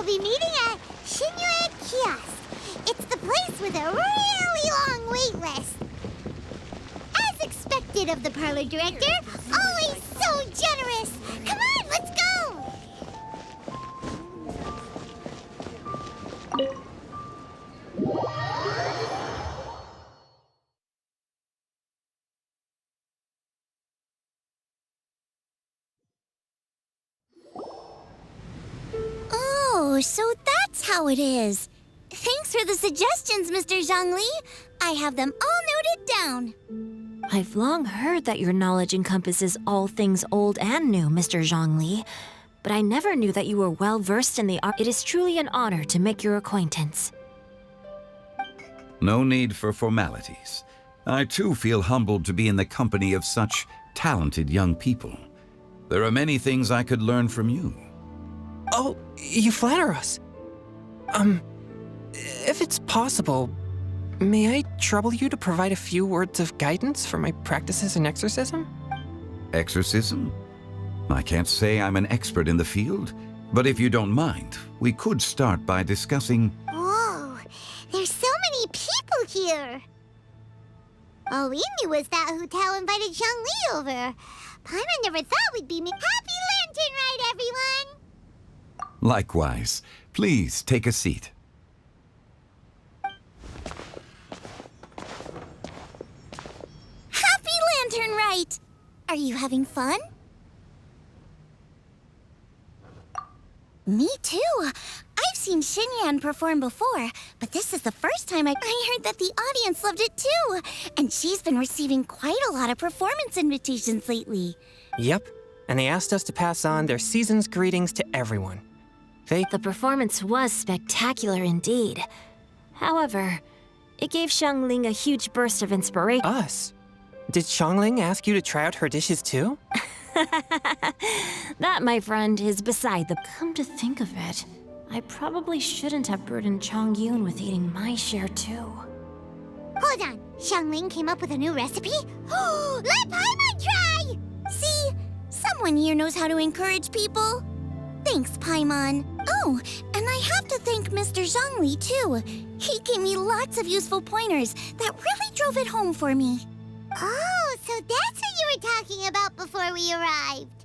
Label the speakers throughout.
Speaker 1: We'll be meeting at Shinyue Kiosk. It's the place with a really long wait list. As expected of the parlor director, always so generous. Come on, let's go! Oh, so that's how it is. Thanks for the suggestions, Mr. Zhongli. I have them all noted down.
Speaker 2: I've long heard that your knowledge encompasses all things old and new, Mr. Zhongli. But I never knew that you were well-versed in the art. It is truly an honor to make your acquaintance.
Speaker 3: No need for formalities. I too feel humbled to be in the company of such talented young people. There are many things I could learn from you.
Speaker 4: Oh, you flatter us. If it's possible, may I trouble you to provide a few words of guidance for my practices in exorcism?
Speaker 3: Exorcism? I can't say I'm an expert in the field, but if you don't mind, we could start by discussing...
Speaker 1: Whoa, there's so many people here. All we knew was that Hu Tao invited Zhongli over. Paimon never thought we'd be Happy Lantern Ride, everyone!
Speaker 3: Likewise. Please take a seat.
Speaker 1: Happy Lantern Ride! Are you having fun? Me too. I've seen Xinyan perform before, but this is the first time I heard that the audience loved it too. And she's been receiving quite a lot of performance invitations lately.
Speaker 4: Yep, and they asked us to pass on their season's greetings to everyone.
Speaker 2: The performance was spectacular indeed. However, it gave Xiangling a huge burst of inspiration.
Speaker 4: Us? Did Xiangling ask you to try out her dishes too?
Speaker 2: That, my friend, is beside the... Come to think of it, I probably shouldn't have burdened Chongyun with eating my share too.
Speaker 1: Hold on, Xiangling came up with a new recipe? Let Paimon try! See, someone here knows how to encourage people. Thanks, Paimon. Oh, and I have to thank Mr. Zhongli too. He gave me lots of useful pointers that really drove it home for me. Oh, so that's what you were talking about before we arrived.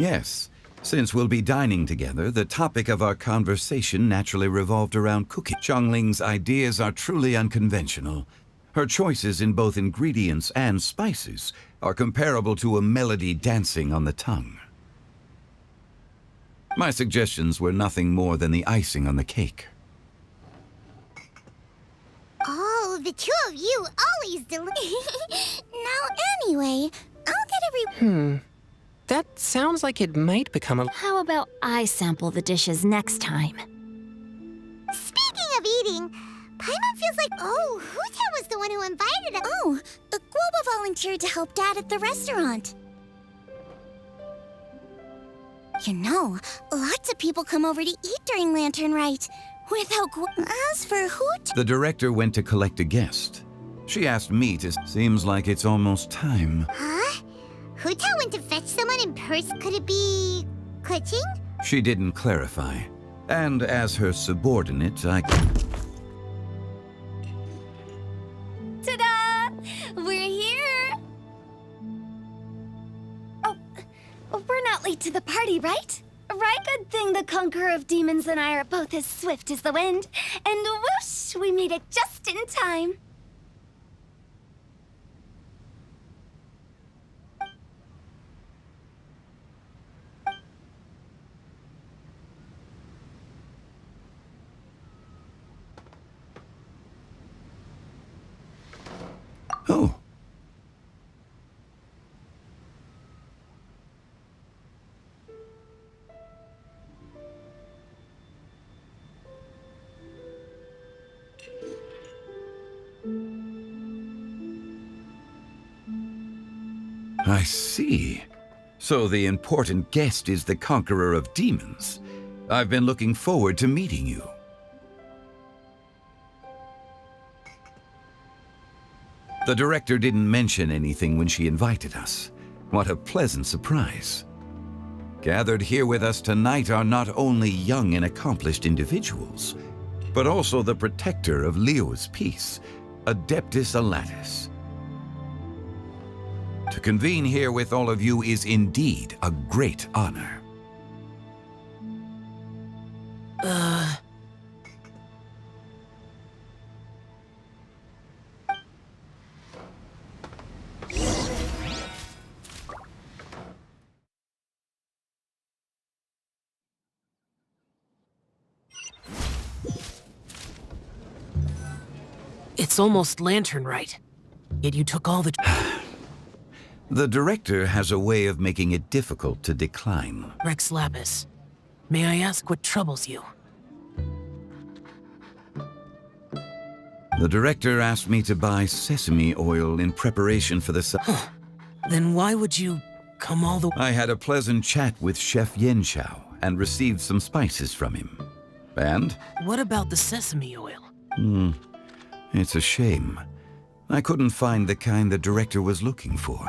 Speaker 3: Yes. Since we'll be dining together, the topic of our conversation naturally revolved around cooking. Xiangling's ideas are truly unconventional. Her choices in both ingredients and spices are comparable to a melody dancing on the tongue. My suggestions were nothing more than the icing on the cake.
Speaker 1: Oh, the two of you always Now, anyway, I'll get
Speaker 4: That sounds like it might become a...
Speaker 2: How about I sample the dishes next time?
Speaker 1: Speaking of eating, Paimon feels like, Hu Tao was the one who invited us. Oh, Guoba volunteered to help Dad at the restaurant. You know, lots of people come over to eat during Lantern Rite. Without As for Hu Tao...
Speaker 3: The director went to collect a guest. She asked me to... Seems like it's almost time.
Speaker 1: Huh? Hu Tao went to fetch someone in person? Could it be... Kuching?
Speaker 3: She didn't clarify. And as her subordinate, I...
Speaker 1: Ta-da! We're here! Oh, we're not late to the party, right? Right? Good thing the Conqueror of Demons and I are both as swift as the wind. And whoosh, we made it just in time.
Speaker 3: Oh. I see. So the important guest is the Conqueror of Demons. I've been looking forward to meeting you. The director didn't mention anything when she invited us. What a pleasant surprise. Gathered here with us tonight are not only young and accomplished individuals, but also the protector of Leo's peace, Adeptus Alatus. To convene here with all of you is indeed a great honor.
Speaker 5: It's almost lantern right. Yet you took all the...
Speaker 3: The director has a way of making it difficult to decline.
Speaker 5: Rex Lapis, may I ask what troubles you?
Speaker 3: The director asked me to buy sesame oil in preparation for the...
Speaker 5: Then why would you come all the...
Speaker 3: I had a pleasant chat with Chef Yen Xiao and received some spices from him. And?
Speaker 5: What about the sesame oil?
Speaker 3: It's a shame. I couldn't find the kind the director was looking for.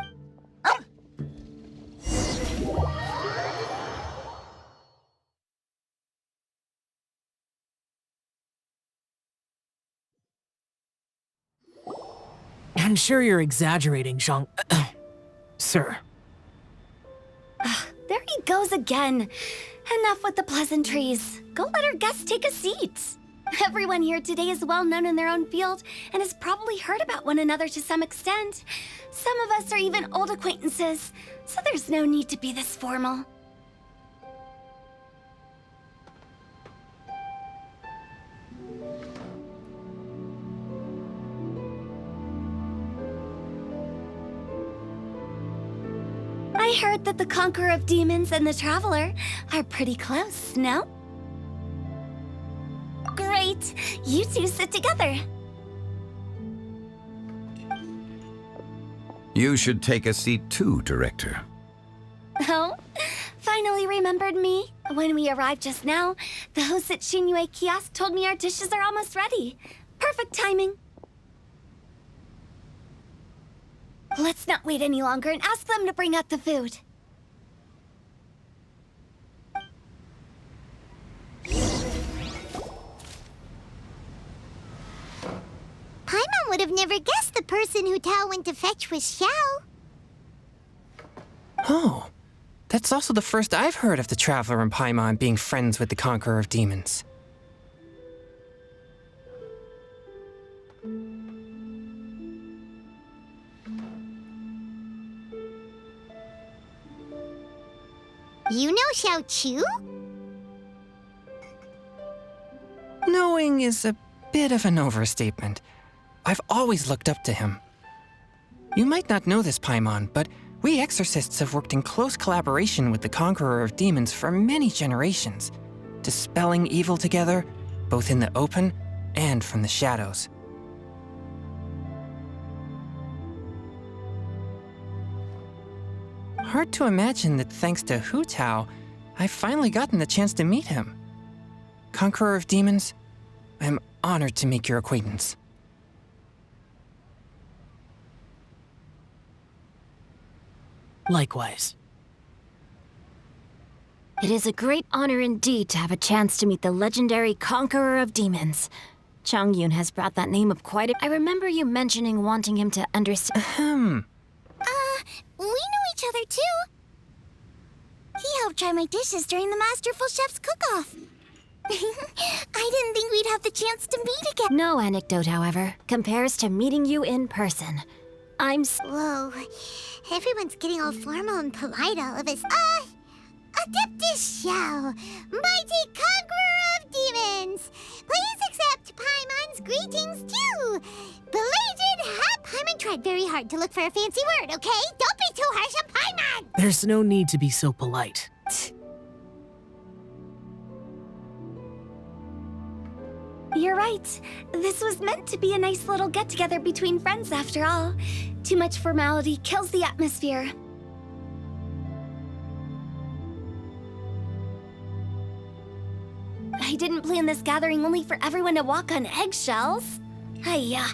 Speaker 5: I'm sure you're exaggerating, Zhang... Sir.
Speaker 1: There he goes again. Enough with the pleasantries. Go let our guests take a seat. Everyone here today is well known in their own field and has probably heard about one another to some extent. Some of us are even old acquaintances, so there's no need to be this formal. I heard that the Conqueror of Demons and the Traveler are pretty close, no? Great! You two sit together.
Speaker 3: You should take a seat too, Director.
Speaker 1: Oh? Finally remembered me? When we arrived just now, the host at Xinyue Kiosk told me our dishes are almost ready. Perfect timing. Let's not wait any longer and ask them to bring out the food. Paimon would have never guessed the person who Tao went to fetch was Xiao.
Speaker 4: Oh, that's also the first I've heard of the Traveler and Paimon being friends with the Conqueror of Demons.
Speaker 1: You know Xiao Chu?
Speaker 4: Knowing is a bit of an overstatement. I've always looked up to him. You might not know this, Paimon, but we exorcists have worked in close collaboration with the Conqueror of Demons for many generations, dispelling evil together, both in the open and from the shadows. Hard to imagine that thanks to Hu Tao, I've finally gotten the chance to meet him. Conqueror of Demons, I'm honored to make your acquaintance.
Speaker 5: Likewise.
Speaker 2: It is a great honor indeed to have a chance to meet the legendary Conqueror of Demons. Chongyun has brought that name up quite a... I remember you mentioning wanting him to understand...
Speaker 1: We know each other too. He helped try my dishes during the Masterful Chef's cook-off. I didn't think we'd have the chance to meet again.
Speaker 2: No anecdote, however, compares to meeting you in person.
Speaker 1: Whoa. Everyone's getting all formal and polite all of us. Adeptus Xiao, mighty conqueror of demons. Please accept Paimon's greetings too. Belated Paimon tried very hard to look for a fancy word, okay? Don't be too harsh on Paimon!
Speaker 5: There's no need to be so polite.
Speaker 1: You're right. This was meant to be a nice little get-together between friends after all. Too much formality kills the atmosphere. I didn't plan this gathering only for everyone to walk on eggshells. Hiya.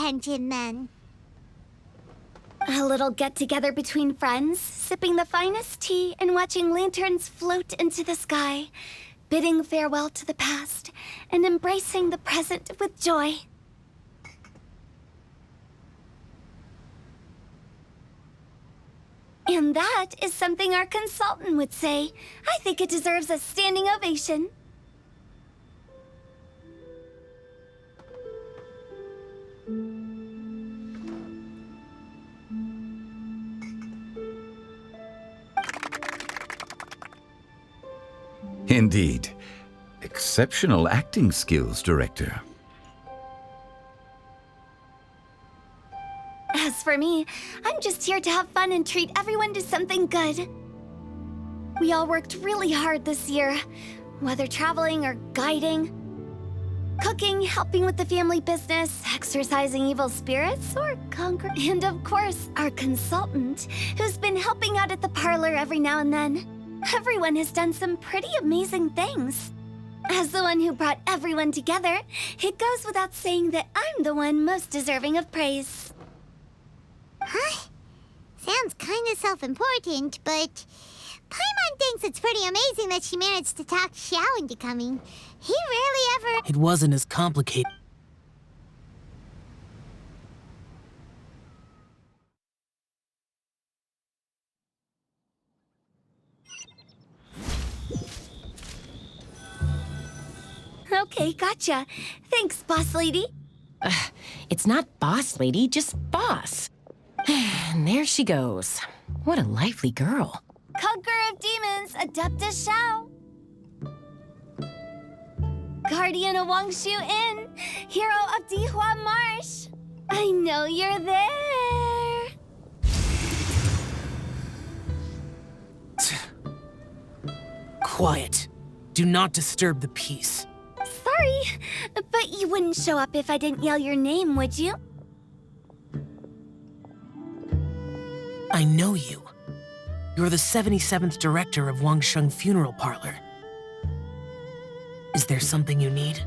Speaker 1: attention then.
Speaker 6: A little get-together between friends, sipping the finest tea and watching lanterns float into the sky, bidding farewell to the past and embracing the present with joy. And that is something our consultant would say. I think it deserves a standing ovation.
Speaker 3: Indeed. Exceptional acting skills, Director.
Speaker 6: As for me, I'm just here to have fun and treat everyone to something good. We all worked really hard this year, whether traveling or guiding, cooking, helping with the family business, exercising evil spirits, or conquering. And of course, our consultant, who's been helping out at the parlor every now and then. Everyone has done some pretty amazing things. As the one who brought everyone together, it goes without saying that I'm the one most deserving of praise.
Speaker 1: Huh? Sounds kinda self-important, but Paimon thinks it's pretty amazing that she managed to talk Xiao into coming. He rarely ever...
Speaker 5: It wasn't as complicated.
Speaker 6: Okay, gotcha. Thanks, boss lady.
Speaker 7: It's not boss lady, just boss. And there she goes. What a lively girl.
Speaker 6: Conqueror of Demons, Adeptus Xiao. Guardian of Wangshu Inn, hero of Dihua Marsh. I know you're there.
Speaker 5: Quiet. Do not disturb the peace.
Speaker 6: Sorry, but you wouldn't show up if I didn't yell your name, would you?
Speaker 5: I know you. You're the 77th director of Wangsheng Funeral Parlor. Is there something you need?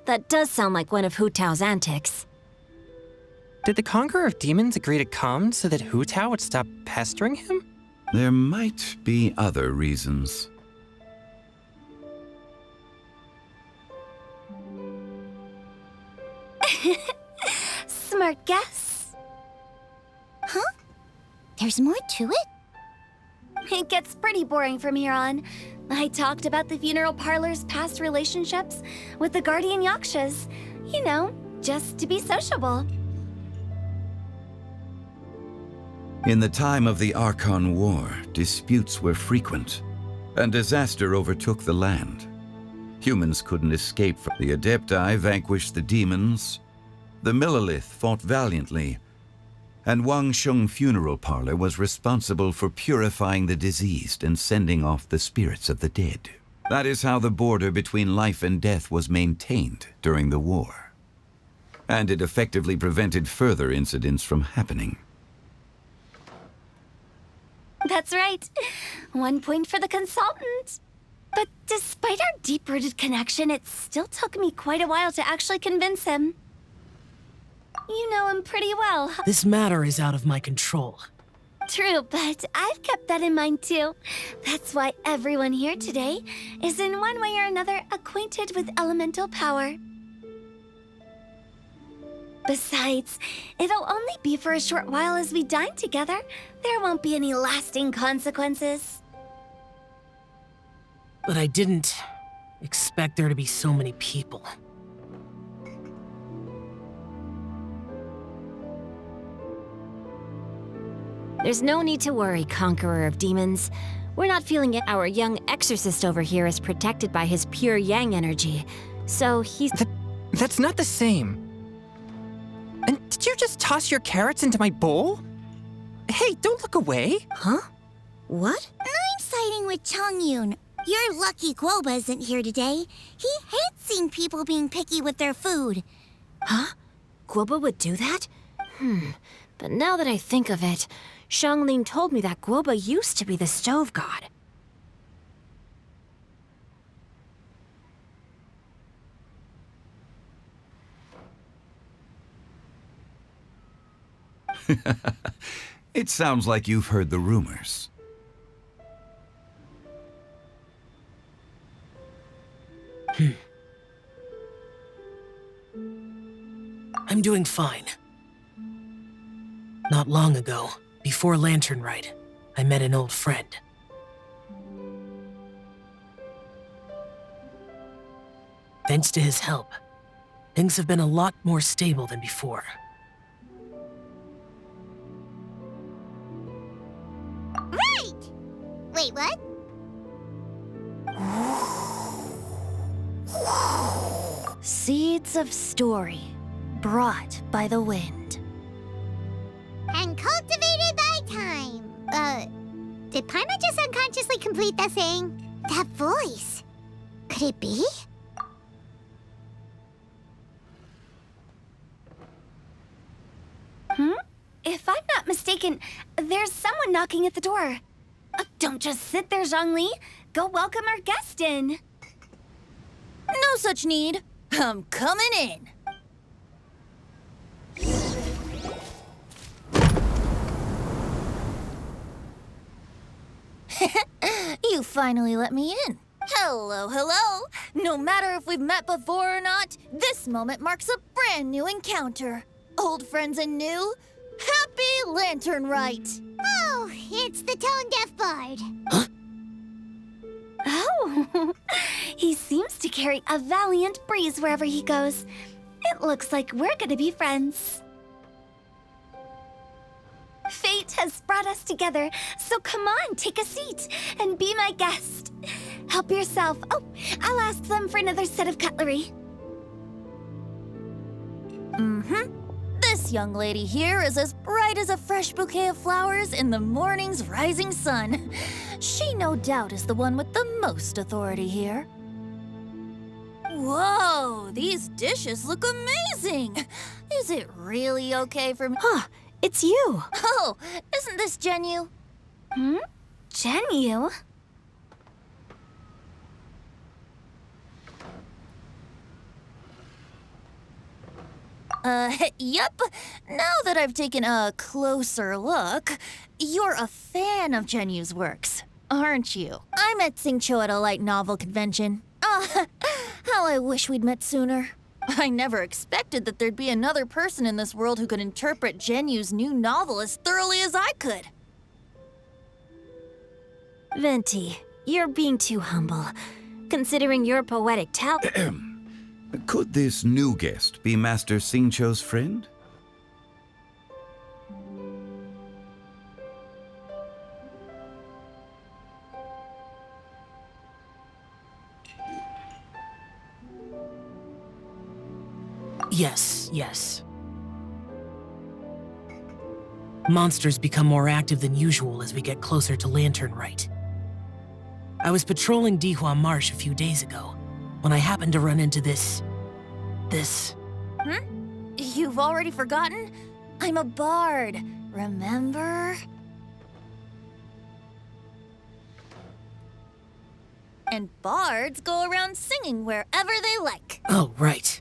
Speaker 2: That does sound like one of Hu Tao's antics.
Speaker 4: Did the Conqueror of Demons agree to come so that Hu Tao would stop pestering him?
Speaker 3: There might be other reasons.
Speaker 6: Smart guess.
Speaker 1: Huh? There's more to it?
Speaker 6: It gets pretty boring from here on. I talked about the funeral parlor's past relationships with the guardian yakshas. You know, just to be sociable.
Speaker 3: In the time of the Archon War, disputes were frequent, and disaster overtook the land. Humans couldn't escape from the Adepti vanquished the demons, the Millelith fought valiantly, and Wangsheng Funeral Parlor was responsible for purifying the diseased and sending off the spirits of the dead. That is how the border between life and death was maintained during the war. And it effectively prevented further incidents from happening.
Speaker 6: That's right. 1 point for the consultant. But despite our deep-rooted connection, it still took me quite a while to actually convince him. You know him pretty well.
Speaker 5: This matter is out of my control.
Speaker 6: True, but I've kept that in mind too. That's why everyone here today is in one way or another acquainted with elemental power. Besides, it'll only be for a short while as we dine together. There won't be any lasting consequences.
Speaker 5: But I didn't expect there to be so many people.
Speaker 2: There's no need to worry, Conqueror of Demons. We're not feeling it. Our young exorcist over here is protected by his pure yang energy, so he's...
Speaker 4: That's not the same. And did you just toss your carrots into my bowl? Hey, don't look away.
Speaker 2: Huh? What?
Speaker 1: I'm siding with Chongyun. You're lucky Guoba isn't here today. He hates seeing people being picky with their food.
Speaker 2: Huh? Guoba would do that? But now that I think of it, Xiangling told me that Guoba used to be the stove god.
Speaker 3: It sounds like you've heard the rumors.
Speaker 5: I'm doing fine. Not long ago, before Lantern Rite, I met an old friend. Thanks to his help, things have been a lot more stable than before.
Speaker 1: Right! Wait, what?
Speaker 2: Seeds of story, brought by the wind.
Speaker 1: And cultivated by time. Did Paimon just unconsciously complete that saying? That voice. Could it be?
Speaker 6: If I'm not mistaken, there's someone knocking at the door. Don't just sit there, Zhongli. Go welcome our guest in.
Speaker 2: No such need. I'm coming in. You finally let me in. Hello, hello. No matter if we've met before or not, this moment marks a brand new encounter. Old friends and new. Happy Lantern Rite.
Speaker 1: Oh, it's the tone-deaf bard.
Speaker 6: Oh, he seems to carry a valiant breeze wherever he goes. It looks like we're gonna be friends. Fate has brought us together, so come on, take a seat and be my guest. Help yourself. Oh, I'll ask them for another set of cutlery.
Speaker 2: This young lady here is as bright as a fresh bouquet of flowers in the morning's rising sun. She no doubt is the one with the most authority here. Whoa, these dishes look amazing. Is it really okay for me? Huh, it's you. Oh, isn't this Zhenyu?
Speaker 6: Zhenyu?
Speaker 2: Yep. Now that I've taken a closer look, you're a fan of Zhenyu's works, aren't you? I met Xingqiu at a light novel convention. How I wish we'd met sooner. I never expected that there'd be another person in this world who could interpret Zhenyu's new novel as thoroughly as I could. Venti, you're being too humble, considering your poetic talent.
Speaker 3: Could this new guest be Master Xingqiu's friend?
Speaker 5: Yes. Monsters become more active than usual as we get closer to Lantern Rite. I was patrolling Dihua Marsh a few days ago when I happened to run into this.
Speaker 2: You've already forgotten? I'm a bard, remember? And bards go around singing wherever they like.
Speaker 5: Oh, right.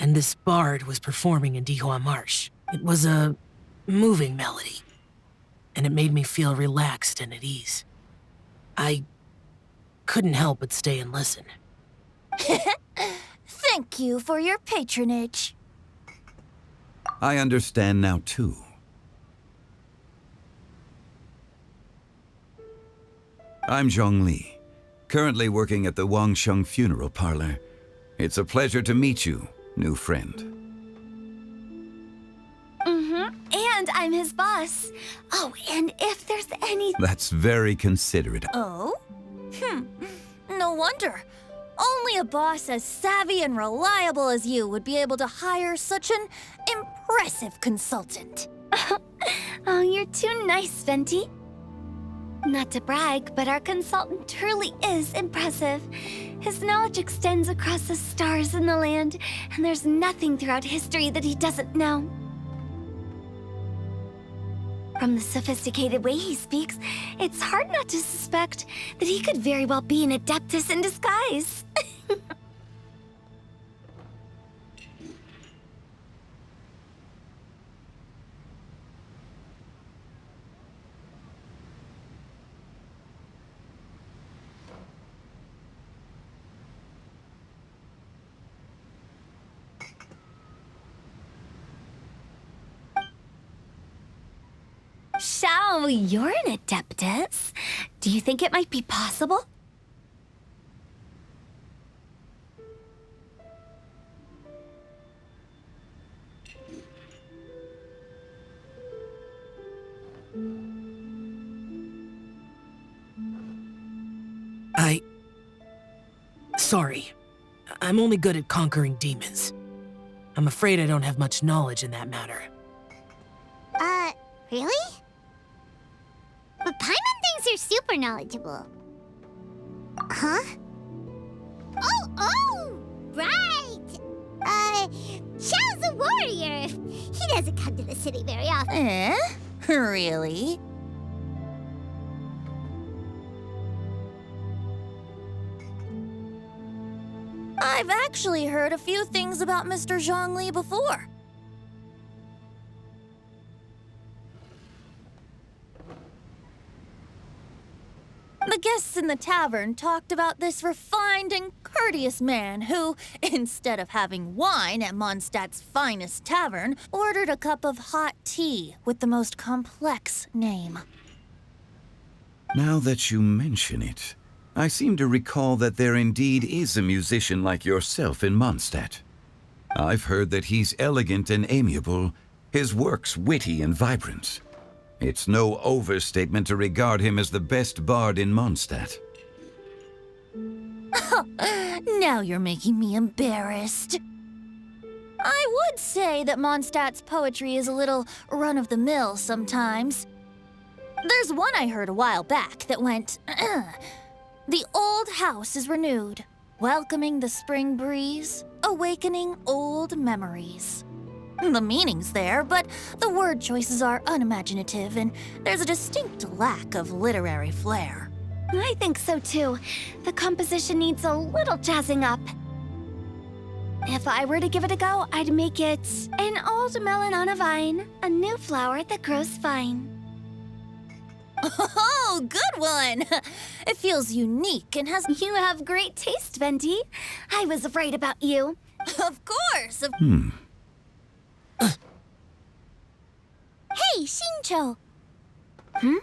Speaker 5: And this bard was performing in Dihua Marsh. It was a moving melody, and it made me feel relaxed and at ease. I couldn't help but stay and listen.
Speaker 2: Thank you for your patronage.
Speaker 3: I understand now, too. I'm Zhongli, currently working at the Wangsheng Funeral Parlor. It's a pleasure to meet you, new friend.
Speaker 6: And I'm his boss. Oh, and if there's any...
Speaker 3: That's very considerate.
Speaker 2: Oh? No wonder. Only a boss as savvy and reliable as you would be able to hire such an impressive consultant.
Speaker 6: Oh, you're too nice, Venti. Not to brag, but our consultant truly is impressive. His knowledge extends across the stars and the land, and there's nothing throughout history that he doesn't know. From the sophisticated way he speaks, it's hard not to suspect that he could very well be an Adeptus in disguise. Shao, you're an Adeptus. Do you think it might be possible?
Speaker 5: Sorry. I'm only good at conquering demons. I'm afraid I don't have much knowledge in that matter.
Speaker 1: Really? But Paimon thinks you're super knowledgeable. Huh? Oh, right! Xiao's a warrior. He doesn't come to the city very often.
Speaker 2: Eh? Really? I've actually heard a few things about Mr. Zhongli before. The guests in the tavern talked about this refined and courteous man who, instead of having wine at Mondstadt's finest tavern, ordered a cup of hot tea with the most complex name.
Speaker 3: Now that you mention it, I seem to recall that there indeed is a musician like yourself in Mondstadt. I've heard that he's elegant and amiable, his works witty and vibrant. It's no overstatement to regard him as the best bard in Mondstadt.
Speaker 2: Now you're making me embarrassed. I would say that Mondstadt's poetry is a little run-of-the-mill sometimes. There's one I heard a while back that went, "The old house is renewed, welcoming the spring breeze, awakening old memories." The meaning's there, but the word choices are unimaginative, and there's a distinct lack of literary flair.
Speaker 6: I think so too. The composition needs a little jazzing up. If I were to give it a go, I'd make it an old melon on a vine, a new flower that grows fine.
Speaker 2: Oh, good one! It feels unique and has...
Speaker 6: You have great taste, Venti. I was right about you.
Speaker 2: Of course!
Speaker 1: Hey, Xingqiu! Mind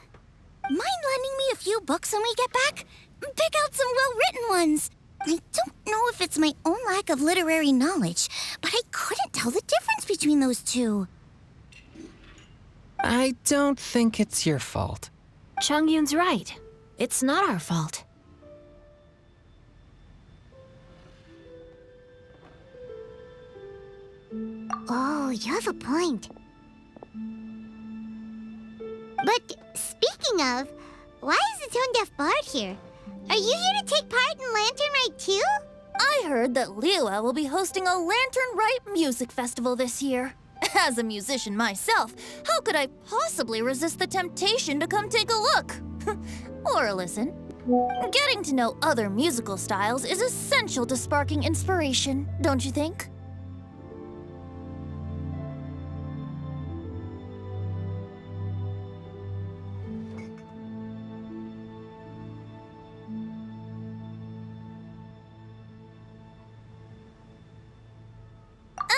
Speaker 1: lending me a few books when we get back? Pick out some well-written ones. I don't know if it's my own lack of literary knowledge, but I couldn't tell the difference between those two.
Speaker 4: I don't think it's your fault.
Speaker 7: Chongyun's right. It's not our fault.
Speaker 1: Oh, you have a point. But speaking of, why is the tone-deaf bard here? Are you here to take part in Lantern Rite too?
Speaker 2: I heard that Liyue will be hosting a Lantern Rite music festival this year. As a musician myself, how could I possibly resist the temptation to come take a look? Or listen. Getting to know other musical styles is essential to sparking inspiration, don't you think?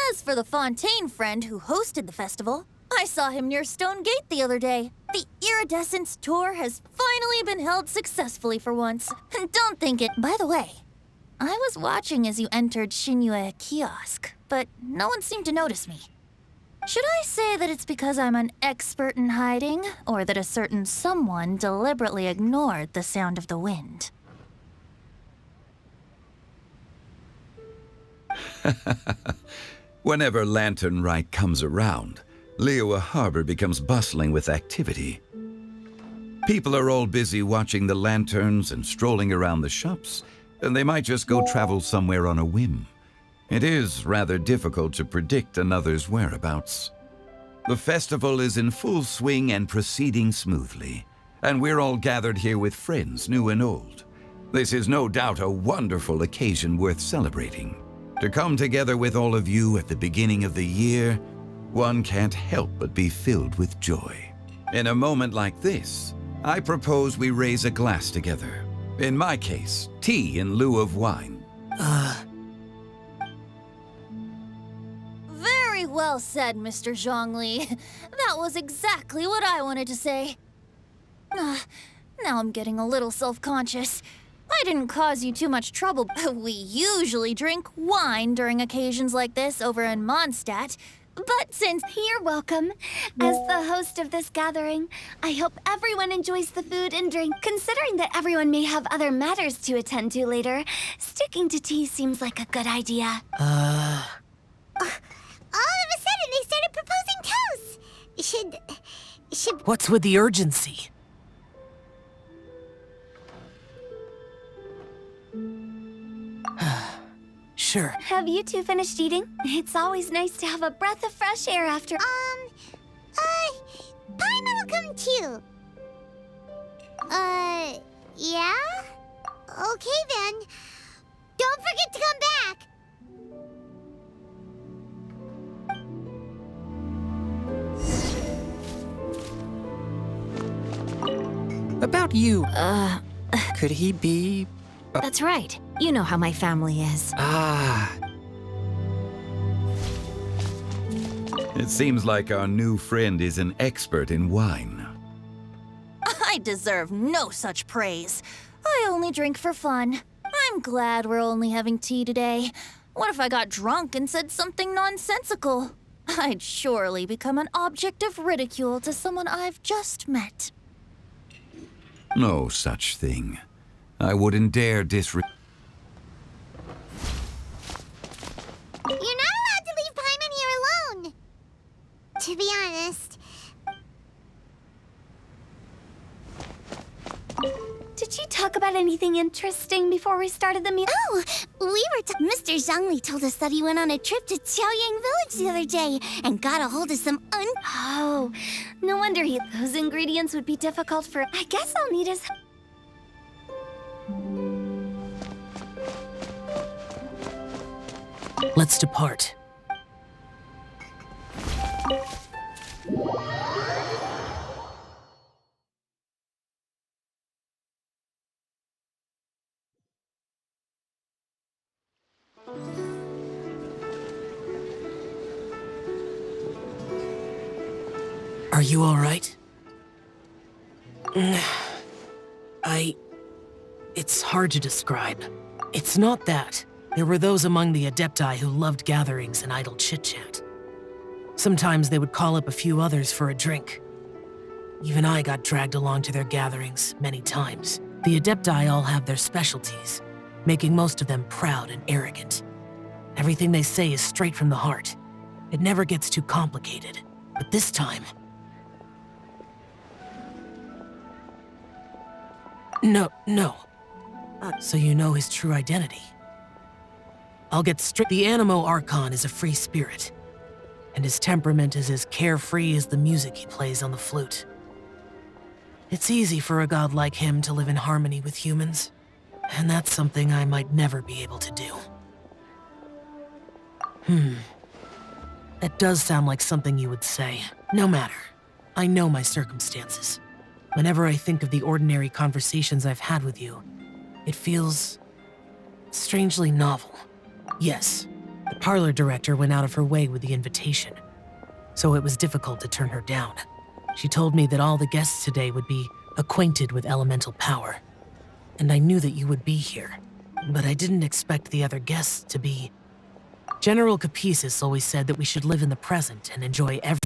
Speaker 2: As for the Fontaine friend who hosted the festival, I saw him near Stone Gate the other day. The Iridescence tour has finally been held successfully for once. Don't think it. By the way, I was watching as you entered Xinyue Kiosk, but no one seemed to notice me. Should I say that it's because I'm an expert in hiding, or that a certain someone deliberately ignored the sound of the wind?
Speaker 3: Whenever Lantern Rite comes around, Liyue Harbor becomes bustling with activity. People are all busy watching the lanterns and strolling around the shops, and they might just go travel somewhere on a whim. It is rather difficult to predict another's whereabouts. The festival is in full swing and proceeding smoothly, and we're all gathered here with friends, new and old. This is no doubt a wonderful occasion worth celebrating. To come together with all of you at the beginning of the year, one can't help but be filled with joy. In a moment like this, I propose we raise a glass together. In my case, tea in lieu of wine.
Speaker 2: Very well said, Mr. Zhongli. That was exactly what I wanted to say. Now I'm getting a little self-conscious. I didn't cause you too much trouble. We usually drink wine during occasions like this over in Mondstadt. But since
Speaker 6: You're welcome. As the host of this gathering, I hope everyone enjoys the food and drink. Considering that everyone may have other matters to attend to later, sticking to tea seems like a good idea.
Speaker 1: All of a sudden, they started proposing toasts. Should...
Speaker 5: What's with the urgency? Sure.
Speaker 6: Have you two finished eating? It's always nice to have a breath of fresh air after.
Speaker 1: Paimon will come too. Yeah? Okay then. Don't forget to come back.
Speaker 4: About you. Could he be...
Speaker 8: That's right. You know how my family is.
Speaker 3: It seems like our new friend is an expert in wine.
Speaker 2: I deserve no such praise. I only drink for fun. I'm glad we're only having tea today. What if I got drunk and said something nonsensical? I'd surely become an object of ridicule to someone I've just met.
Speaker 3: No such thing. I wouldn't dare disrespect.
Speaker 1: You're not allowed to leave Paimon here alone. To be honest.
Speaker 6: Did you talk about anything interesting before we started the meeting?
Speaker 1: Oh, Mr. Zhongli told us that he went on a trip to Qiaoyang Village the other day and got a hold of some
Speaker 6: Oh, no wonder those ingredients would be difficult for... I guess I'll need his...
Speaker 5: Let's depart. Are you all right? It's hard to describe. It's not that. There were those among the Adepti who loved gatherings and idle chit-chat. Sometimes they would call up a few others for a drink. Even I got dragged along to their gatherings many times. The Adepti all have their specialties, making most of them proud and arrogant. Everything they say is straight from the heart. It never gets too complicated. But this time... No. So you know his true identity. I'll get straight. The Animo Archon is a free spirit, and his temperament is as carefree as the music he plays on the flute. It's easy for a god like him to live in harmony with humans, and that's something I might never be able to do. That does sound like something you would say. No matter. I know my circumstances. Whenever I think of the ordinary conversations I've had with you, it feels strangely novel. Yes, the parlor director went out of her way with the invitation, so it was difficult to turn her down. She told me that all the guests today would be acquainted with elemental power, and I knew that you would be here, but I didn't expect the other guests to be... General Capisis always said that we should live in the present and enjoy every